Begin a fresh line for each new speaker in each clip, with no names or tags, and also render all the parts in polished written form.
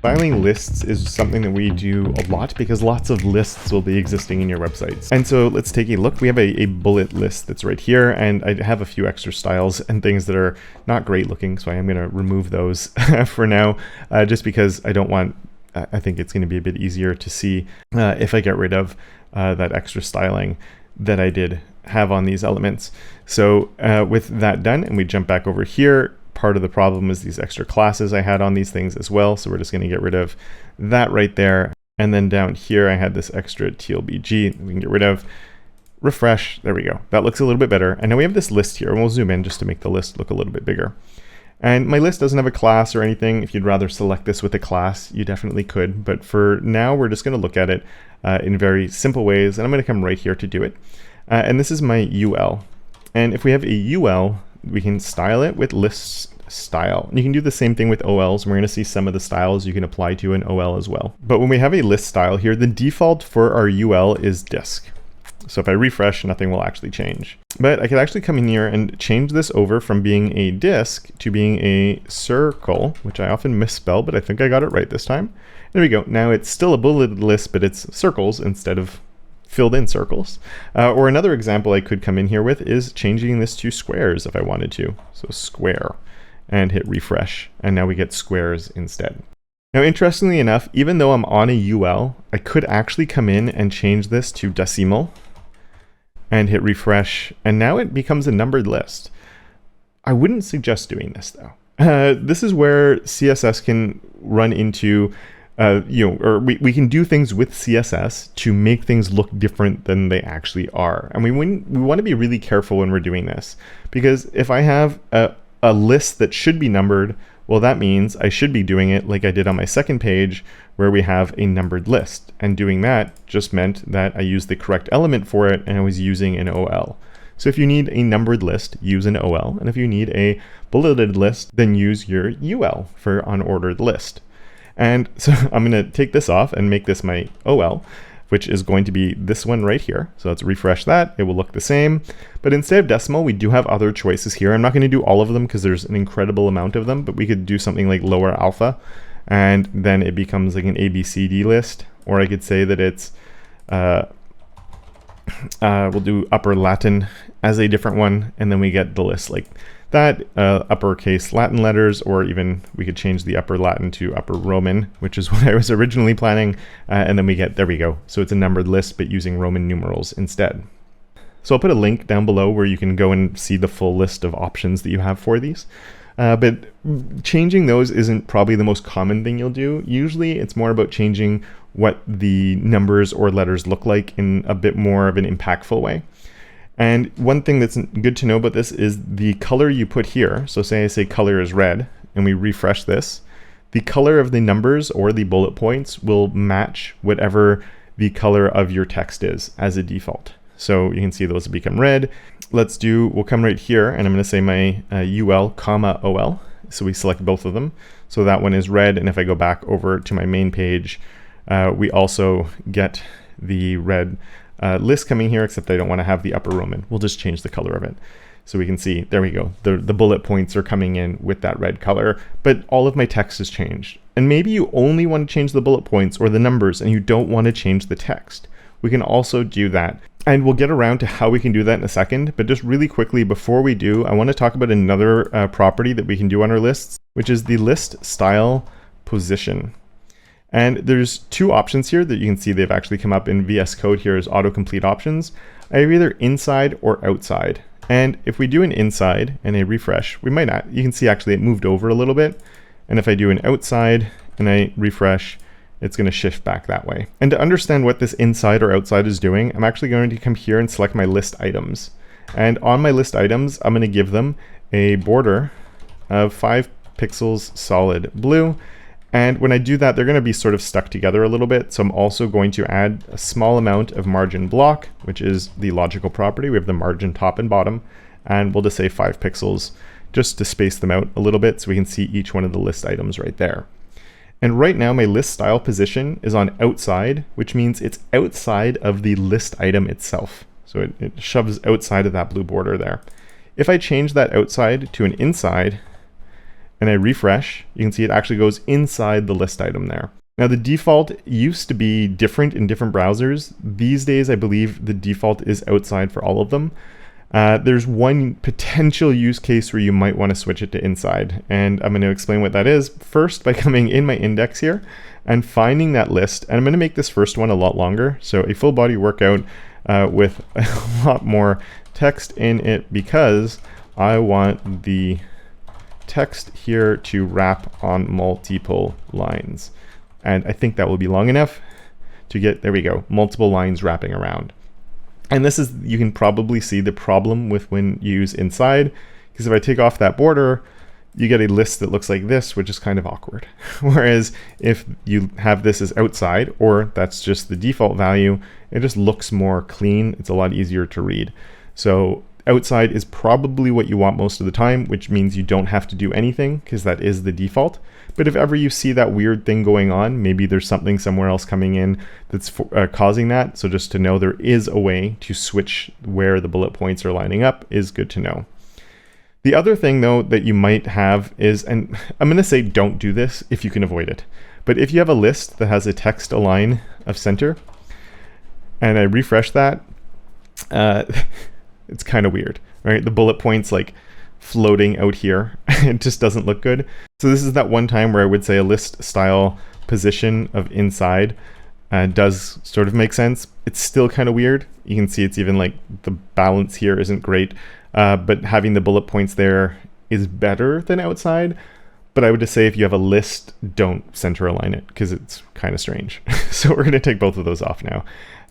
Styling lists is something that we do a lot because lots of lists will be existing in your websites. And so let's take a look. We have a bullet list that's right here, and I have a few extra styles and things that are not great looking, so I am going to remove those for now, just because I don't want, I think it's going to be a bit easier to see if I get rid of that extra styling that I did have on these elements. So with that done, and we jump back over here, part of the problem is these extra classes I had on these things as well. So we're just going to get rid of that right there. And then down here, I had this extra TLBG we can get rid of. Refresh. There we go. That looks a little bit better. And now we have this list here, and we'll zoom in just to make the list look a little bit bigger. And my list doesn't have a class or anything. If you'd rather select this with a class, you definitely could. But for now, we're just going to look at it in very simple ways. And I'm going to come right here to do it. And this is my UL. And if we have a UL, we can style it with list style. You can do the same thing with OLs. We're going to see some of the styles you can apply to an OL as well. But when we have a list style here, the default for our UL is disk. So if I refresh, nothing will actually change. But I could actually come in here and change this over from being a disk to being a circle, which I often misspell, but I think I got it right this time. There we go. Now it's still a bulleted list, but it's circles instead of filled in circles. Or another example I could come in here with is changing this to squares if I wanted to. So square, and hit refresh, and now we get squares instead. Now interestingly enough, even though I'm on a UL, I could actually come in and change this to decimal and hit refresh, and now it becomes a numbered list. I wouldn't suggest doing this though. This is where CSS can run into we can do things with CSS to make things look different than they actually are. And we want to be really careful when we're doing this, because if I have a list that should be numbered, well, that means I should be doing it like I did on my second page where we have a numbered list. And doing that just meant that I used the correct element for it and I was using an OL. So if you need a numbered list, use an OL. And if you need a bulleted list, then use your UL for unordered list. And so I'm going to take this off and make this my OL, which is going to be this one right here. So let's refresh that. It will look the same. But instead of decimal, we do have other choices here. I'm not going to do all of them because there's an incredible amount of them, but we could do something like lower alpha, and then it becomes like an ABCD list. Or I could say that it's, we'll do upper Latin as a different one, and then we get the list like that, uppercase Latin letters, or even we could change the upper Latin to upper Roman, which is what I was originally planning. And then we get, there we go. So it's a numbered list, but using Roman numerals instead. So I'll put a link down below where you can go and see the full list of options that you have for these. But changing those isn't probably the most common thing you'll do. Usually it's more about changing what the numbers or letters look like in a bit more of an impactful way. And one thing that's good to know about this is the color you put here. So say I say color is red, and we refresh this. The color of the numbers or the bullet points will match whatever the color of your text is as a default. So you can see those have become red. We'll come right here, and I'm going to say my UL, comma OL. So we select both of them. So that one is red, and if I go back over to my main page, we also get the red list coming here, except I don't want to have the upper Roman. We'll just change the color of it. So we can see, there we go. The bullet points are coming in with that red color, but all of my text has changed. And maybe you only want to change the bullet points or the numbers and you don't want to change the text. We can also do that. And we'll get around to how we can do that in a second, but just really quickly before we do, I want to talk about another property that we can do on our lists, which is the list style position. And there's two options here that you can see they've actually come up in VS Code here as autocomplete options. I have either inside or outside. And if we do an inside and a refresh, we might not. You can see actually it moved over a little bit. And if I do an outside and I refresh, it's going to shift back that way. And to understand what this inside or outside is doing, I'm actually going to come here and select my list items. And on my list items, I'm going to give them a border of 5 pixels solid blue. And when I do that, they're going to be sort of stuck together a little bit. So I'm also going to add a small amount of margin block, which is the logical property. We have the margin top and bottom, and we'll just say 5 pixels just to space them out a little bit so we can see each one of the list items right there. And right now my list style position is on outside, which means it's outside of the list item itself. So it shoves outside of that blue border there. If I change that outside to an inside, and I refresh, you can see it actually goes inside the list item there. Now the default used to be different in different browsers. These days, I believe the default is outside for all of them. There's one potential use case where you might want to switch it to inside, and I'm going to explain what that is first by coming in my index here and finding that list. And I'm going to make this first one a lot longer, so a full body workout with a lot more text in it, because I want the text here to wrap on multiple lines. And I think that will be long enough to get, there we go, multiple lines wrapping around. And this is, you can probably see the problem with when you use inside, because if I take off that border, you get a list that looks like this, which is kind of awkward. Whereas if you have this as outside, or that's just the default value, it just looks more clean. It's a lot easier to read. So outside is probably what you want most of the time, which means you don't have to do anything because that is the default. But if ever you see that weird thing going on, maybe there's something somewhere else coming in that's causing that. So just to know there is a way to switch where the bullet points are lining up is good to know. The other thing though that you might have is, and I'm going to say don't do this if you can avoid it, but if you have a list that has a text align of center and I refresh that, it's kind of weird, right? The bullet points like floating out here. It just doesn't look good. So this is that one time where I would say a list style position of inside does sort of make sense. It's still kind of weird. You can see it's even like the balance here isn't great, but having the bullet points there is better than outside. But I would just say if you have a list, don't center align it because it's kind of strange. So we're going to take both of those off now.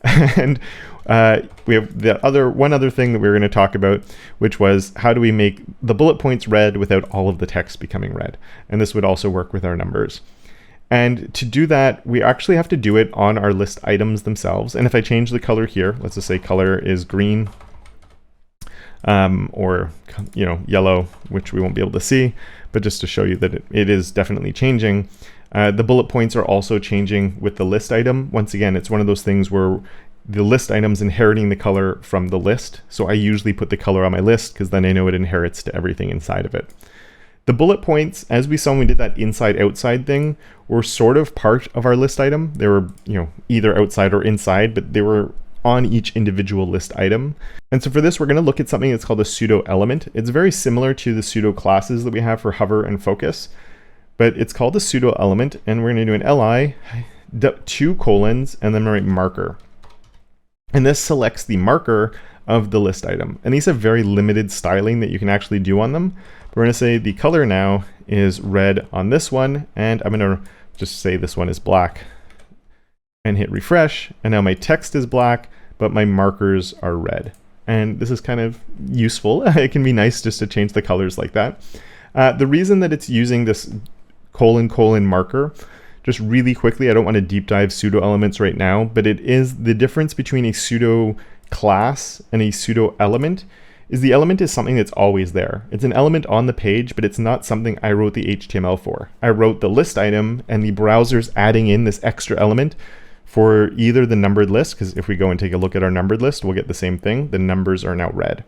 And we have one other thing that we were going to talk about, which was how do we make the bullet points red without all of the text becoming red? And this would also work with our numbers. And to do that, we actually have to do it on our list items themselves. And if I change the color here, let's just say color is green, or yellow, which we won't be able to see, but just to show you that it is definitely changing. The bullet points are also changing with the list item. Once again, it's one of those things where the list item's inheriting the color from the list. So I usually put the color on my list because then I know it inherits to everything inside of it. The bullet points, as we saw when we did that inside-outside thing, were sort of part of our list item. They were, either outside or inside, but they were on each individual list item. And so for this, we're going to look at something that's called a pseudo element. It's very similar to the pseudo classes that we have for hover and focus, but it's called a pseudo element, and we're going to do an li, 2 colons, and then write marker. And this selects the marker of the list item. And these have very limited styling that you can actually do on them. But we're going to say the color now is red on this one, and I'm going to just say this one is black and hit refresh. And now my text is black, but my markers are red. And this is kind of useful. It can be nice just to change the colors like that. The reason that it's using this colon marker, just really quickly, I don't want to deep dive pseudo elements right now, but it is the difference between a pseudo class and a pseudo element is the element is something that's always there. It's an element on the page, but it's not something I wrote the HTML for. I wrote the list item, and the browser's adding in this extra element for either the numbered list, because if we go and take a look at our numbered list, we'll get the same thing. The numbers are now red.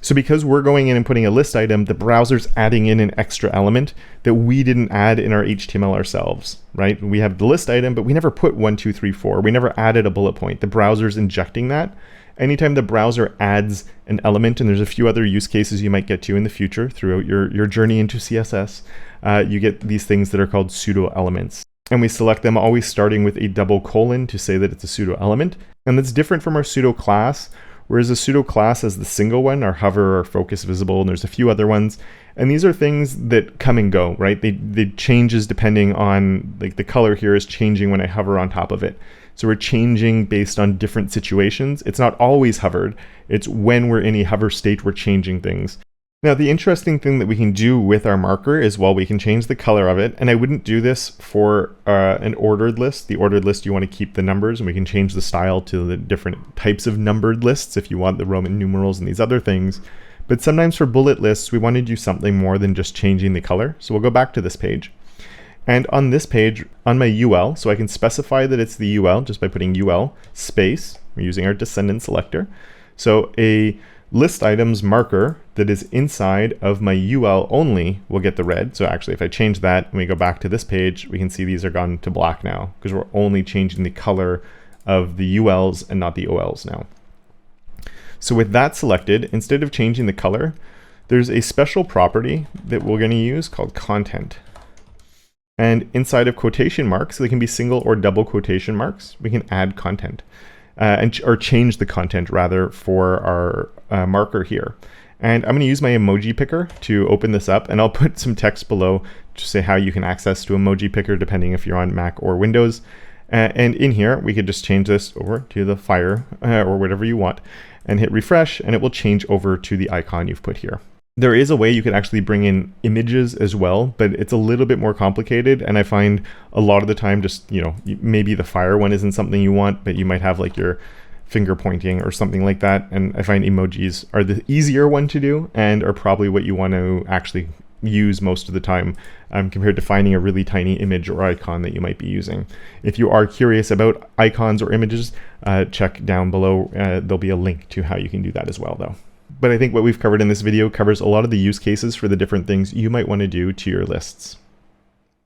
So because we're going in and putting a list item, the browser's adding in an extra element that we didn't add in our HTML ourselves, right? We have the list item, but we never put 1, 2, 3, 4. We never added a bullet point. The browser's injecting that. Anytime the browser adds an element, and there's a few other use cases you might get to in the future throughout your journey into CSS, you get these things that are called pseudo elements. And we select them always starting with a double colon to say that it's a pseudo element. And that's different from our pseudo class, whereas a pseudo class has the single one, our hover, our focus visible, and there's a few other ones. And these are things that come and go, right? They changes depending on, like the color here is changing when I hover on top of it. So we're changing based on different situations. It's not always hovered. It's when we're in a hover state, we're changing things. Now, the interesting thing that we can do with our marker is, well, we can change the color of it. And I wouldn't do this for an ordered list. The ordered list, you want to keep the numbers, and we can change the style to the different types of numbered lists if you want the Roman numerals and these other things. But sometimes for bullet lists, we want to do something more than just changing the color. So we'll go back to this page. And on this page, on my UL, so I can specify that it's the UL just by putting UL space. We're using our descendant selector. So a list items marker that is inside of my UL only will get the red. So actually, if I change that and we go back to this page, we can see these are gone to black now because we're only changing the color of the ULs and not the OLs now. So with that selected, instead of changing the color, there's a special property that we're going to use called content. And inside of quotation marks, they can be single or double quotation marks, we can add content or change the content rather for our marker here. And I'm going to use my emoji picker to open this up, and I'll put some text below to say how you can access to emoji picker depending if you're on Mac or Windows. And in here, we could just change this over to the fire or whatever you want and hit refresh, and it will change over to the icon you've put here. There is a way you can actually bring in images as well, but it's a little bit more complicated. And I find a lot of the time just, maybe the fire one isn't something you want, but you might have like your finger pointing or something like that. And I find emojis are the easier one to do and are probably what you want to actually use most of the time compared to finding a really tiny image or icon that you might be using. If you are curious about icons or images, check down below. There'll be a link to how you can do that as well though. But I think what we've covered in this video covers a lot of the use cases for the different things you might want to do to your lists.